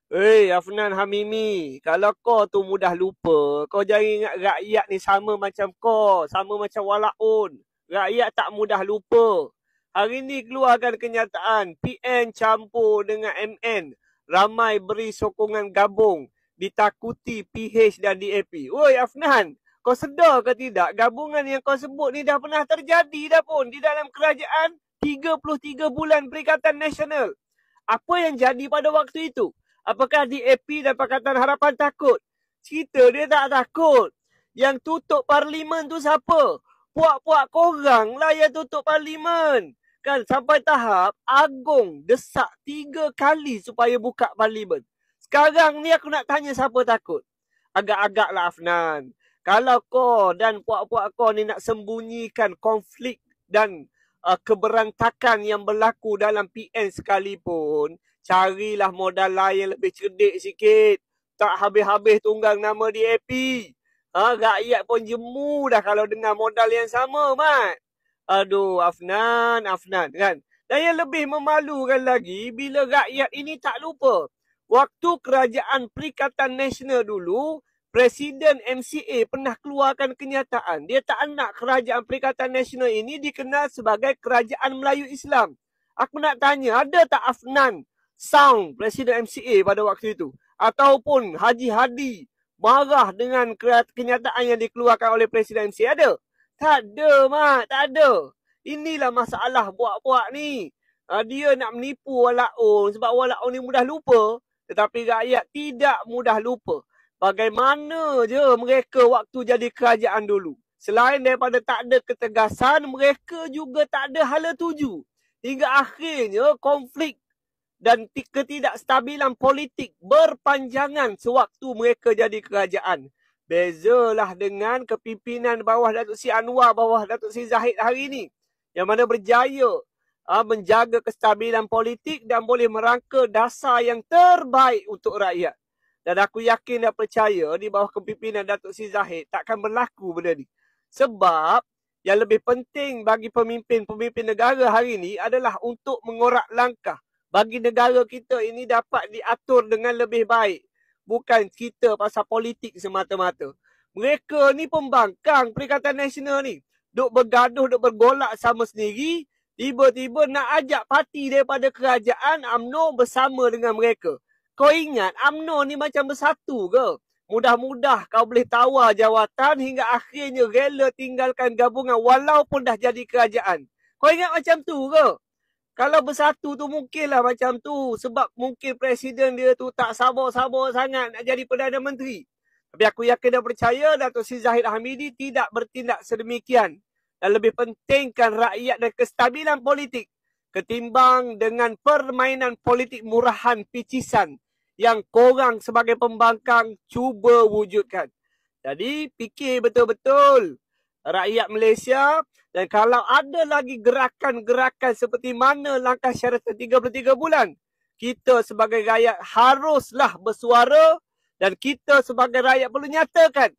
Afnan Hamimi, kalau kau tu mudah lupa, kau jangan ingat rakyat ni sama macam kau, sama macam Walaun. Rakyat tak mudah lupa. Hari ni keluarkan kenyataan, PN campur dengan MN. Ramai beri sokongan gabung, ditakuti PH dan DAP. Woi Afnan, kau sedar ke tidak, gabungan yang kau sebut ni dah pernah terjadi dah pun di dalam kerajaan 33 bulan Perikatan Nasional. Apa yang jadi pada waktu itu? Apakah DAP dan Pakatan Harapan takut? Cerita dia tak takut. Yang tutup parlimen tu siapa? Puak-puak korang lah yang tutup parlimen. Kan sampai tahap Agong desak 3 kali supaya buka parlimen. Sekarang ni aku nak tanya siapa takut? Agak-agak lah Afnan. Kalau kau dan puak-puak kau ni nak sembunyikan konflik dan keberantakan yang berlaku dalam PN sekalipun, carilah modal lain lebih cerdik sikit. Tak habis-habis tunggang nama DAP. Rakyat pun jemu dah kalau dengar modal yang sama, Mat. Aduh, Afnan kan. Dan yang lebih memalukan lagi, bila rakyat ini tak lupa. Waktu kerajaan Perikatan Nasional dulu, Presiden MCA pernah keluarkan kenyataan. Dia tak nak kerajaan Perikatan Nasional ini dikenal sebagai kerajaan Melayu Islam. Aku nak tanya, ada tak Afnan sound Presiden MCA pada waktu itu? Ataupun Haji Hadi marah dengan kenyataan yang dikeluarkan oleh Presiden MCA? Ada? Tak ada, Mat. Tak ada. Inilah masalah buat-buat ni. Dia nak menipu Walaun sebab Walaun ni mudah lupa. Tetapi rakyat tidak mudah lupa. Bagaimana je mereka waktu jadi kerajaan dulu. Selain daripada tak ada ketegasan, mereka juga tak ada hala tuju. Hingga akhirnya konflik dan ketidakstabilan politik berpanjangan sewaktu mereka jadi kerajaan. Bezalah dengan kepimpinan bawah Datuk Seri Anwar, bawah Datuk Seri Zahid hari ini. Yang mana berjaya menjaga kestabilan politik dan boleh merangka dasar yang terbaik untuk rakyat. Dan aku yakin dan percaya di bawah kepimpinan Datuk Seri Zahid takkan berlaku benda ni. Sebab yang lebih penting bagi pemimpin-pemimpin negara hari ini adalah untuk mengorak langkah bagi negara kita ini dapat diatur dengan lebih baik. Bukan kita pasal politik semata-mata. Mereka ni pembangkang Perikatan Nasional ni. Duk bergaduh, duk bergolak sama sendiri. Tiba-tiba nak ajak parti daripada kerajaan UMNO bersama dengan mereka. Kau ingat UMNO ni macam bersatu ke? Mudah-mudah kau boleh tawar jawatan hingga akhirnya rela tinggalkan gabungan walaupun dah jadi kerajaan. Kau ingat macam tu ke? Kalau bersatu tu mungkinlah macam tu. Sebab mungkin presiden dia tu tak sabar-sabar sangat nak jadi Perdana Menteri. Tapi aku yakin dan percaya Datuk Seri Zahid Hamidi tidak bertindak sedemikian. Dan lebih pentingkan rakyat dan kestabilan politik ketimbang dengan permainan politik murahan picisan yang korang sebagai pembangkang cuba wujudkan. Jadi fikir betul-betul rakyat Malaysia. Dan kalau ada lagi gerakan-gerakan seperti mana langkah syaratan 33 bulan, kita sebagai rakyat haruslah bersuara dan kita sebagai rakyat perlu nyatakan